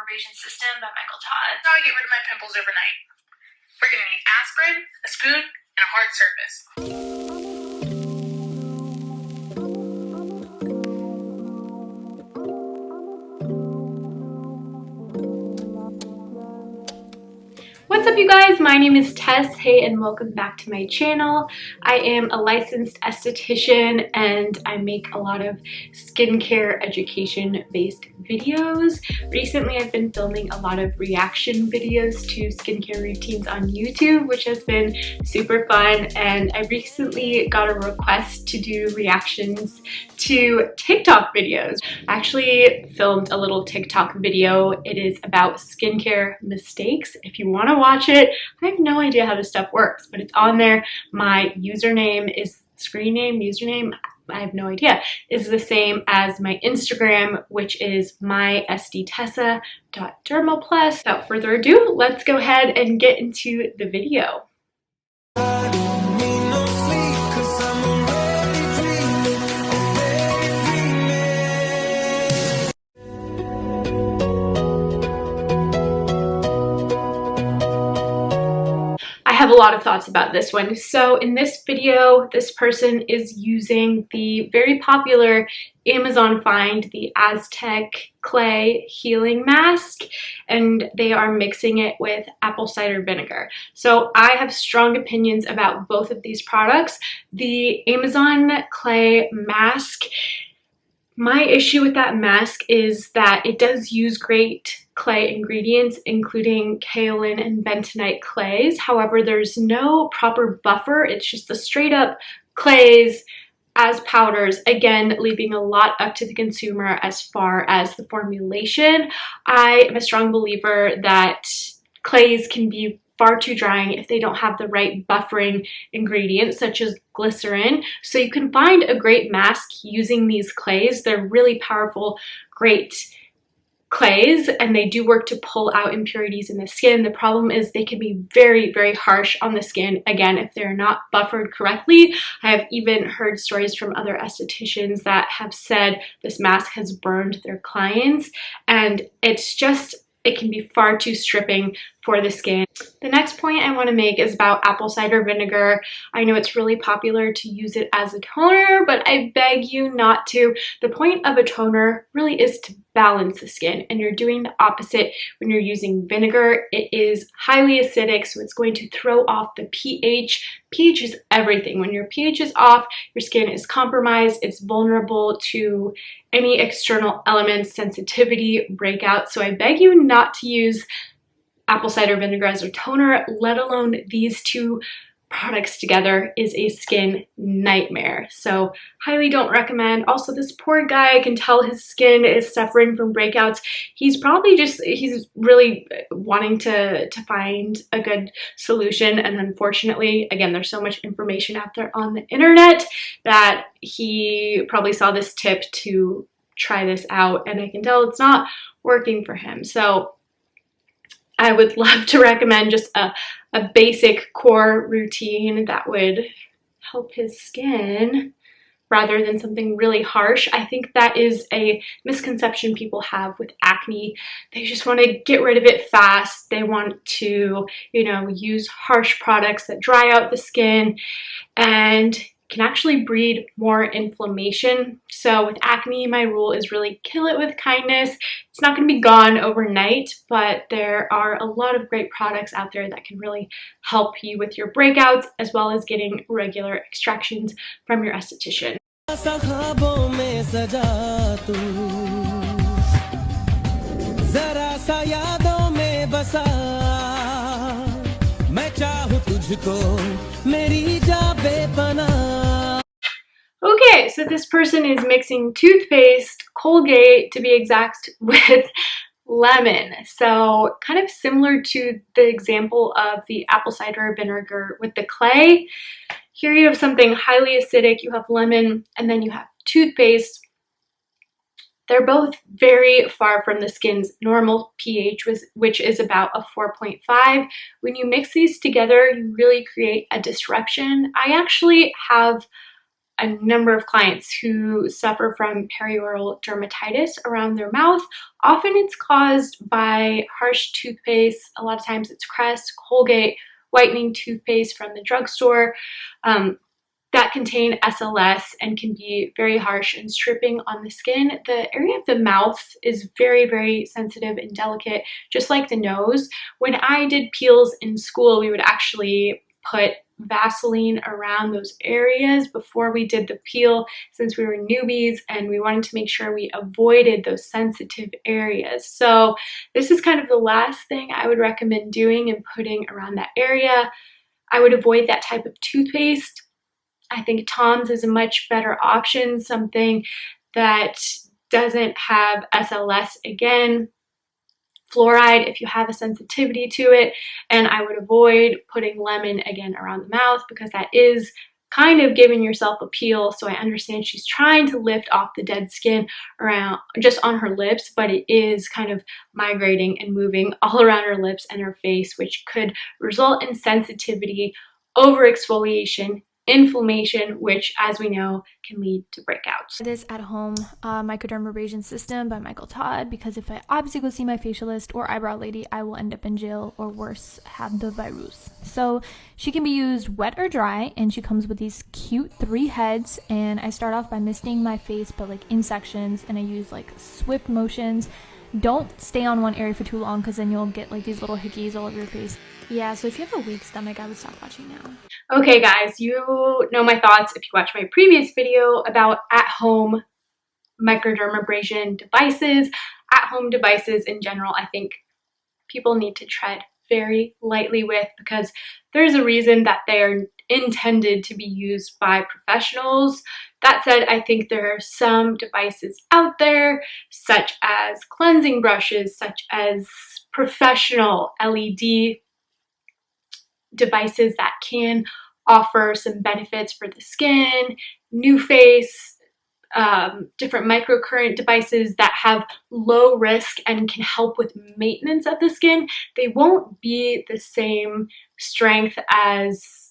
Microdermabrasion System by Michael Todd. How I get rid of my pimples overnight. We're going to need aspirin, a spoon, and a hard surface. What's up, you guys? My name is Tess. Hey, and welcome back to my channel. I am a licensed esthetician and I make a lot of skincare education based videos. Recently, I've been filming a lot of reaction videos to skincare routines on YouTube, which has been super fun. And I recently got a request to do reactions to TikTok videos. I actually filmed a little TikTok video. It is about skincare mistakes. If you want to watch it, I have no idea how this stuff works, but it's on there. My username is username, I have no idea, is the same as my Instagram, which is myesthetessa.dermaplus. Without further ado, let's go ahead and get into the video. I have a lot of thoughts about this one. So in this video, this person is using the very popular Amazon find, the Aztec Clay Healing Mask, and they are mixing it with apple cider vinegar. So I have strong opinions about both of these products. The Amazon Clay Mask, my issue with that mask is that it does use great clay ingredients, including kaolin and bentonite clays. However, there's no proper buffer. It's just the straight up clays as powders, again, leaving a lot up to the consumer as far as the formulation. I am a strong believer that clays can be far too drying if they don't have the right buffering ingredients such as glycerin. So you can find a great mask using these clays. They're really powerful, great clays, and they do work to pull out impurities in the skin. The problem is they can be very, very harsh on the skin, again, if they're not buffered correctly. I have even heard stories from other estheticians that have said this mask has burned their clients, and it can be far too stripping for the skin. The next point I want to make is about apple cider vinegar. I know it's really popular to use it as a toner, but I beg you not to. The point of a toner really is to balance the skin, and you're doing the opposite when you're using vinegar. It is highly acidic, so it's going to throw off the pH. pH is everything. When your pH is off, your skin is compromised. It's vulnerable to any external elements, sensitivity, breakout. So I beg you not to use apple cider vinegar as a toner, let alone these two products together is a skin nightmare. So highly don't recommend. Also, this poor guy, I can tell his skin is suffering from breakouts. He's really wanting to find a good solution, and unfortunately, again, there's so much information out there on the internet that he probably saw this tip to try this out, and I can tell it's not working for him. So I would love to recommend just a basic core routine that would help his skin rather than something really harsh. I think that is a misconception people have with acne. They just want to get rid of it fast. They want to, use harsh products that dry out the skin and can actually breed more inflammation. So with acne, my rule is really kill it with kindness. It's not going to be gone overnight, but there are a lot of great products out there that can really help you with your breakouts, as well as getting regular extractions from your esthetician. Okay, so this person is mixing toothpaste, Colgate to be exact, with lemon. So kind of similar to the example of the apple cider vinegar with the clay. Here you have something highly acidic, you have lemon, and then you have toothpaste. They're both very far from the skin's normal pH, which is about a 4.5. When you mix these together, you really create a disruption. I actually have a number of clients who suffer from perioral dermatitis around their mouth. Often it's caused by harsh toothpaste. A lot of times it's Crest, Colgate, whitening toothpaste from the drugstore that contain SLS and can be very harsh and stripping on the skin. The area of the mouth is very, very sensitive and delicate, just like the nose. When I did peels in school, we would actually put Vaseline around those areas before we did the peel, since we were newbies and we wanted to make sure we avoided those sensitive areas. So this is kind of the last thing I would recommend doing and putting around that area. I would avoid that type of toothpaste. I think Tom's is a much better option, something that doesn't have SLS again. Fluoride if you have a sensitivity to it, and I would avoid putting lemon again around the mouth because that is kind of giving yourself a peel. So I understand she's trying to lift off the dead skin around just on her lips, but it is kind of migrating and moving all around her lips and her face, which could result in sensitivity, over-exfoliation, inflammation, which, as we know, can lead to breakouts. This at-home microdermabrasion system by Michael Todd, because if I obviously go see my facialist or eyebrow lady, I will end up in jail or worse, have the virus. So she can be used wet or dry, and she comes with these cute 3 heads, and I start off by misting my face, but like in sections, and I use like swift motions. Don't stay on one area for too long because then you'll get like these little hickeys all over your face. Yeah, so if you have a weak stomach, I would stop watching now. Okay guys, you know my thoughts if you watched my previous video about at-home microdermabrasion devices. At-home devices in general, I think people need to tread very lightly with, because there's a reason that they are intended to be used by professionals. That said, I think there are some devices out there, such as cleansing brushes, such as professional LED devices that can offer some benefits for the skin, new face, different microcurrent devices that have low risk and can help with maintenance of the skin. They won't be the same strength as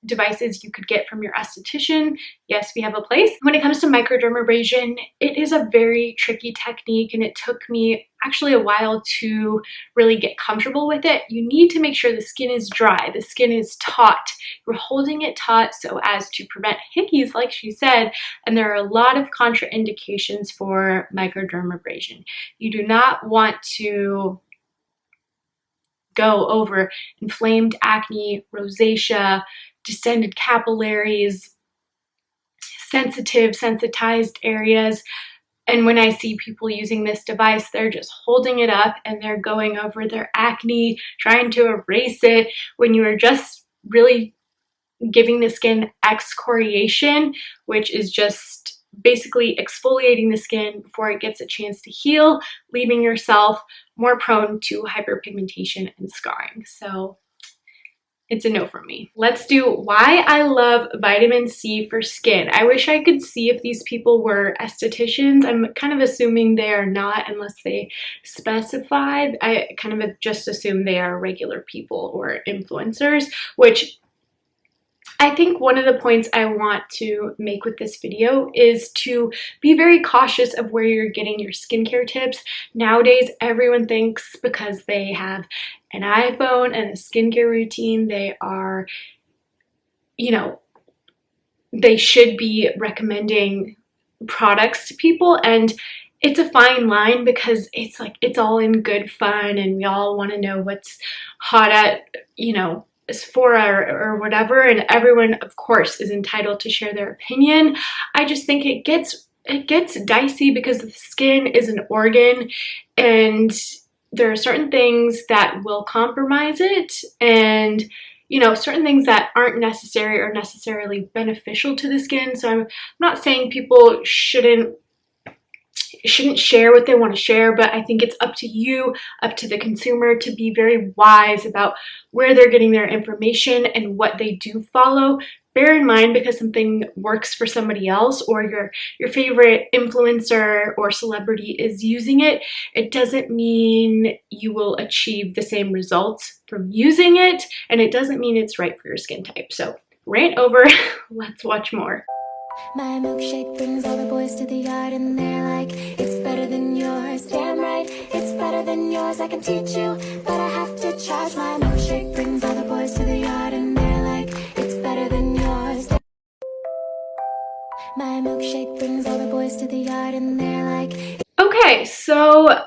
devices you could get from your esthetician. Yes, we have a place. When it comes to microdermabrasion, it is a very tricky technique, and it took me actually a while to really get comfortable with it. You need to make sure the skin is dry, the skin is taut. You're holding it taut so as to prevent hickeys, like she said, and there are a lot of contraindications for microdermabrasion. You do not want to go over inflamed acne, rosacea, distended capillaries, sensitized areas. And when I see people using this device, they're just holding it up and they're going over their acne, trying to erase it, when you are just really giving the skin excoriation, which is just basically exfoliating the skin before it gets a chance to heal, leaving yourself more prone to hyperpigmentation and scarring. So it's a no from me. Let's do why I love vitamin C for skin. I wish I could see if these people were estheticians. I'm kind of assuming they are not unless they specify. I kind of just assume they are regular people or influencers, which I think one of the points I want to make with this video is to be very cautious of where you're getting your skincare tips. Nowadays, everyone thinks because they have an iPhone and a skincare routine, they are, you know, they should be recommending products to people. And it's a fine line, because it's like, it's all in good fun and we all want to know what's hot at, you know, Sephora or whatever, and everyone of course is entitled to share their opinion. I just think it gets dicey, because the skin is an organ and there are certain things that will compromise it, and you know, certain things that aren't necessary or necessarily beneficial to the skin. So I'm not saying people shouldn't share what they want to share, but I think it's up to you, up to the consumer, to be very wise about where they're getting their information and what they do follow. Bear in mind, because something works for somebody else, or your favorite influencer or celebrity is using it, it doesn't mean you will achieve the same results from using it, and it doesn't mean it's right for your skin type. So rant over. Let's watch more. My milkshake brings all the boys to the yard and they're like, it's better than yours. Damn right, it's better than yours. I can teach you, but I have to charge. My milkshake brings all the boys to the yard and they're like, it's better than yours. My milkshake brings all the boys to the yard and they're like... Okay, so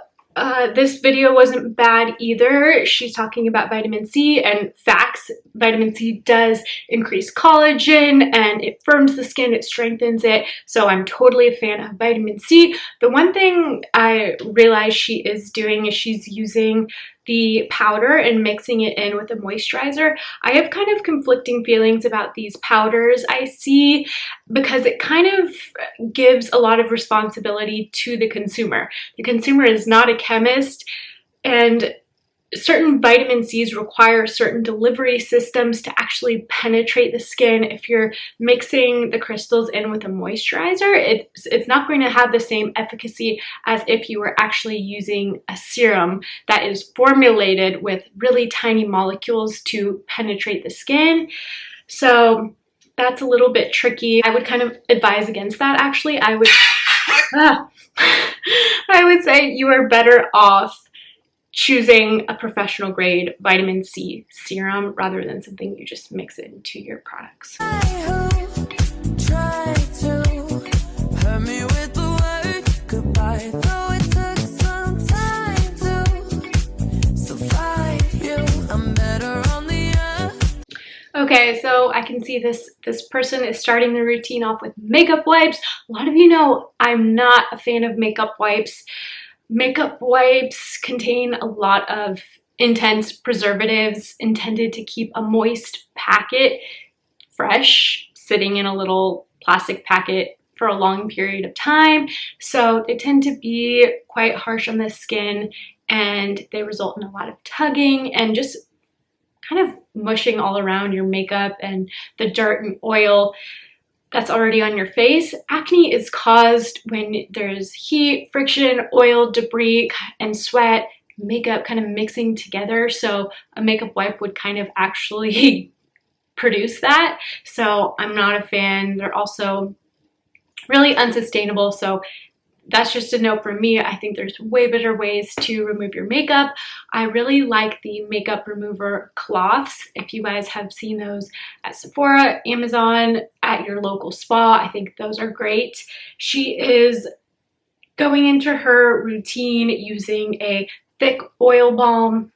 this video wasn't bad either. She's talking about vitamin C, and facts. Vitamin C does increase collagen and it firms the skin, it strengthens it. So I'm totally a fan of vitamin C. The one thing I realized she is doing is she's using the powder and mixing it in with a moisturizer. I have kind of conflicting feelings about these powders I see, because it kind of gives a lot of responsibility to the consumer. The consumer is not a chemist, and certain vitamin C's require certain delivery systems to actually penetrate the skin. If you're mixing the crystals in with a moisturizer, it's not going to have the same efficacy as if you were actually using a serum that is formulated with really tiny molecules to penetrate the skin. So that's a little bit tricky. I would kind of advise against that, actually. I would say you are better off choosing a professional grade vitamin C serum rather than something you just mix into your products. Okay, so I can see this person is starting the routine off with makeup wipes. A lot of you know I'm not a fan of makeup wipes. Makeup wipes contain a lot of intense preservatives intended to keep a moist packet fresh, sitting in a little plastic packet for a long period of time. So they tend to be quite harsh on the skin, and they result in a lot of tugging and just kind of mushing all around your makeup and the dirt and oil that's already on your face. Acne is caused when there's heat, friction, oil, debris, and sweat, makeup kind of mixing together. So a makeup wipe would kind of actually produce that. So I'm not a fan. They're also really unsustainable. So that's just a no for me. I think there's way better ways to remove your makeup. I really like the makeup remover cloths. If you guys have seen those at Sephora, Amazon, at your local spa, I think those are great. She is going into her routine using a thick oil balm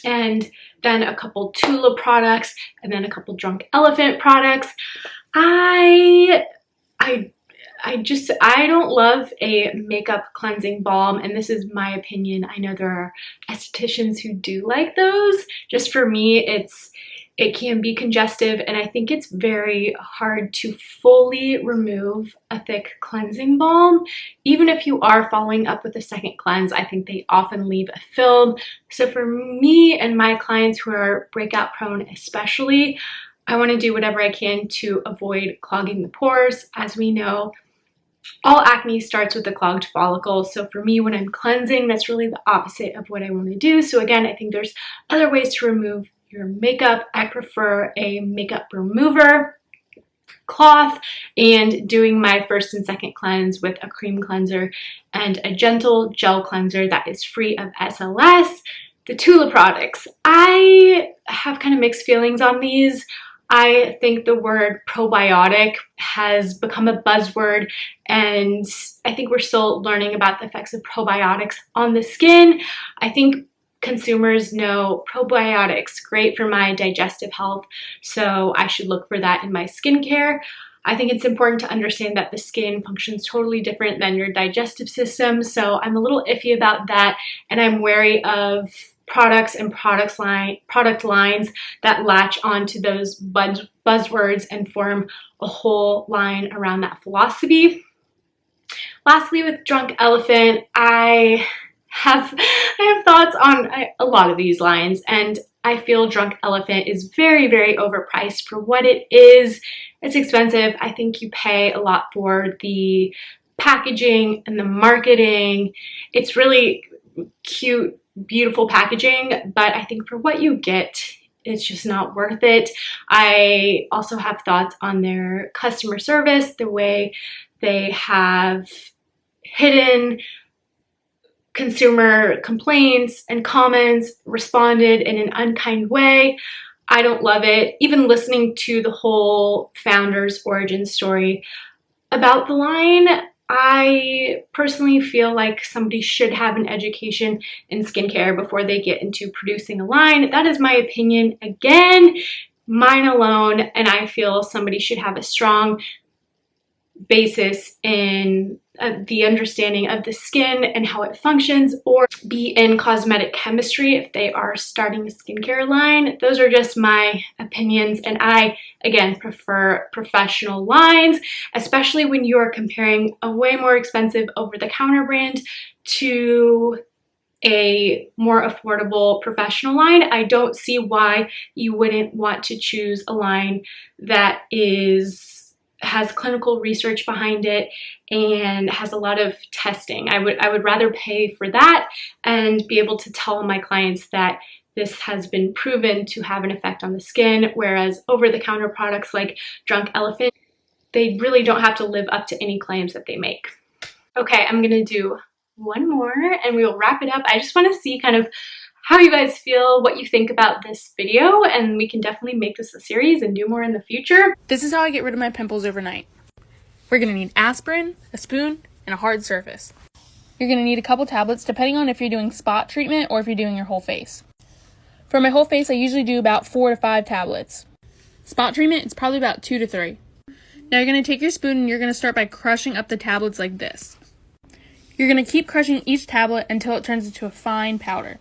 and then a couple Tula products and then a couple Drunk Elephant products. I don't love a makeup cleansing balm, and this is my opinion. I know there are estheticians who do like those. Just for me, it can be congestive, and I think it's very hard to fully remove a thick cleansing balm. Even if you are following up with a second cleanse, I think they often leave a film. So for me and my clients who are breakout prone especially, I want to do whatever I can to avoid clogging the pores. As we know, all acne starts with a clogged follicle. So for me, when I'm cleansing, that's really the opposite of what I want to do. So again, I think there's other ways to remove your makeup. I prefer a makeup remover cloth and doing my first and second cleanse with a cream cleanser and a gentle gel cleanser that is free of SLS. The Tula products, I have kind of mixed feelings on these. I think the word probiotic has become a buzzword, and I think we're still learning about the effects of probiotics on the skin. I think consumers know probiotics, great for my digestive health, so I should look for that in my skincare. I think it's important to understand that the skin functions totally different than your digestive system, so I'm a little iffy about that, and I'm wary of products and product lines that latch onto those buzzwords and form a whole line around that philosophy. Lastly, with Drunk Elephant, I have thoughts on a lot of these lines, and I feel Drunk Elephant is very, very overpriced for what it is. It's expensive. I think you pay a lot for the packaging and the marketing. It's really cute, beautiful packaging, but I think for what you get, it's just not worth it. I also have thoughts on their customer service, the way they have hidden consumer complaints and comments, responded in an unkind way. I don't love it. Even listening to the whole founder's origin story about the line, I personally feel like somebody should have an education in skincare before they get into producing a line. That is my opinion. Again, mine alone, and I feel somebody should have a strong basis in the understanding of the skin and how it functions, or be in cosmetic chemistry if they are starting a skincare line. Those are just my opinions, and I, again, prefer professional lines, especially when you are comparing a way more expensive over-the-counter brand to a more affordable professional line. I don't see why you wouldn't want to choose a line that has clinical research behind it and has a lot of testing. I would rather pay for that and be able to tell my clients that this has been proven to have an effect on the skin, whereas over-the-counter products like Drunk Elephant, they really don't have to live up to any claims that they make. Okay, I'm gonna do one more and we will wrap it up. I just want to see kind of how you guys feel, what you think about this video, and we can definitely make this a series and do more in the future. This is how I get rid of my pimples overnight. We're going to need aspirin, a spoon, and a hard surface. You're going to need a couple tablets depending on if you're doing spot treatment or if you're doing your whole face. For my whole face, I usually do about 4 to 5 tablets. Spot treatment, it's probably about 2 to 3. Now you're going to take your spoon and you're going to start by crushing up the tablets like this. You're going to keep crushing each tablet until it turns into a fine powder.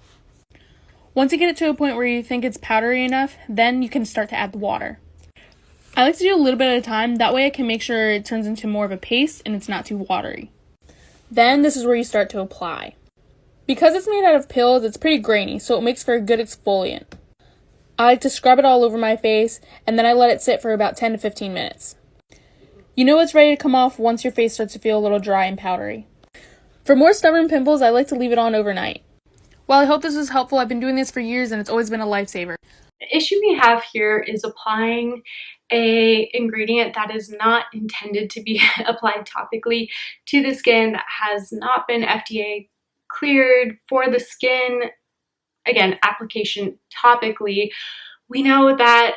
Once you get it to a point where you think it's powdery enough, then you can start to add the water. I like to do a little bit at a time, that way I can make sure it turns into more of a paste and it's not too watery. Then this is where you start to apply. Because it's made out of pills, it's pretty grainy, so it makes for a good exfoliant. I like to scrub it all over my face, and then I let it sit for about 10 to 15 minutes. You know it's ready to come off once your face starts to feel a little dry and powdery. For more stubborn pimples, I like to leave it on overnight. Well, I hope this was helpful. I've been doing this for years and it's always been a lifesaver. The issue we have here is applying a ingredient that is not intended to be applied topically to the skin, that has not been FDA cleared for the skin. Again, application topically. We know that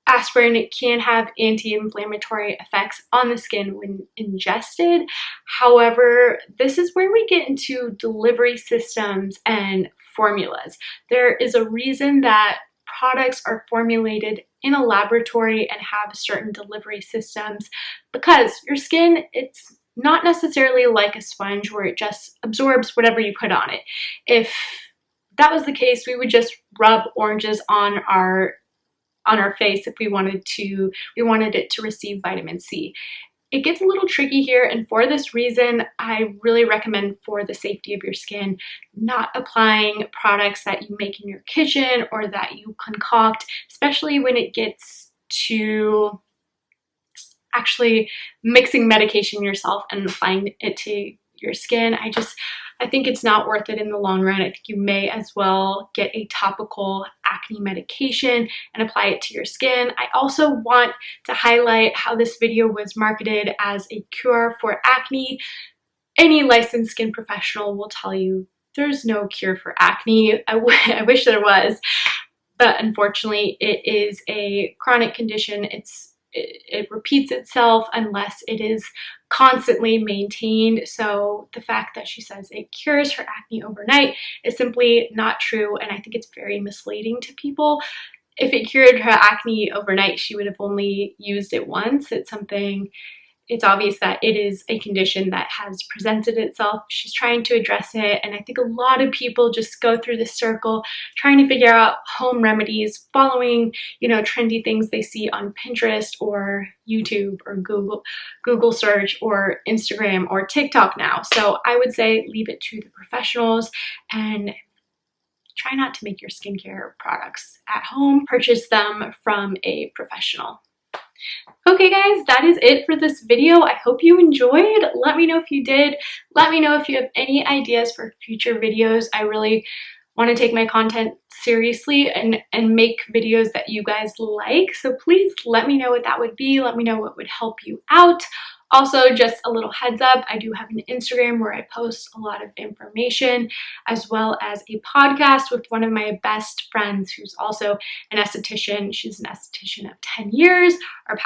aspirin can have anti-inflammatory effects on the skin when ingested. However, this is where we get into delivery systems and formulas. There is a reason that products are formulated in a laboratory and have certain delivery systems, because your skin, it's not necessarily like a sponge where it just absorbs whatever you put on it. If that was the case, we would just rub oranges on our face if we wanted it to receive vitamin C. It gets a little tricky here, and for this reason, I really recommend, for the safety of your skin, not applying products that you make in your kitchen or that you concoct, especially when it gets to actually mixing medication yourself and applying it to your skin. I think it's not worth it in the long run. I think you may as well get a topical acne medication and apply it to your skin. I also want to highlight how this video was marketed as a cure for acne. Any licensed skin professional will tell you there's no cure for acne. I wish there was, but unfortunately it is a chronic condition. It repeats itself unless it is constantly maintained. So the fact that she says it cures her acne overnight is simply not true, and I think it's very misleading to people. If it cured her acne overnight, she would have only used it once. It's obvious that it is a condition that has presented itself. She's trying to address it, and I think a lot of people just go through this circle trying to figure out home remedies, following, trendy things they see on Pinterest or YouTube or Google search or Instagram or TikTok now. So I would say leave it to the professionals and try not to make your skincare products at home. Purchase them from a professional. Okay guys, that is it for this video. I hope you enjoyed. Let me know if you did. Let me know if you have any ideas for future videos. I really want to take my content seriously and make videos that you guys like. So please let me know what that would be. Let me know what would help you out. Also, just a little heads up, I do have an Instagram where I post a lot of information, as well as a podcast with one of my best friends who's also an esthetician. She's an esthetician of 10 years. Our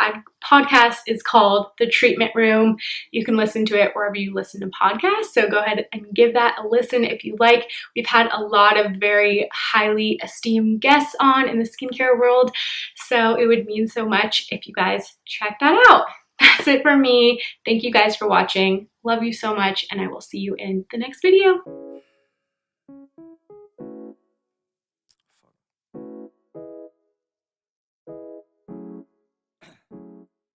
podcast is called The Treatment Room. You can listen to it wherever you listen to podcasts, so go ahead and give that a listen if you like. We've had a lot of very highly esteemed guests on in the skincare world, so it would mean so much if you guys check that out. That's it for me. Thank you guys for watching. Love you so much, and I will see you in the next video.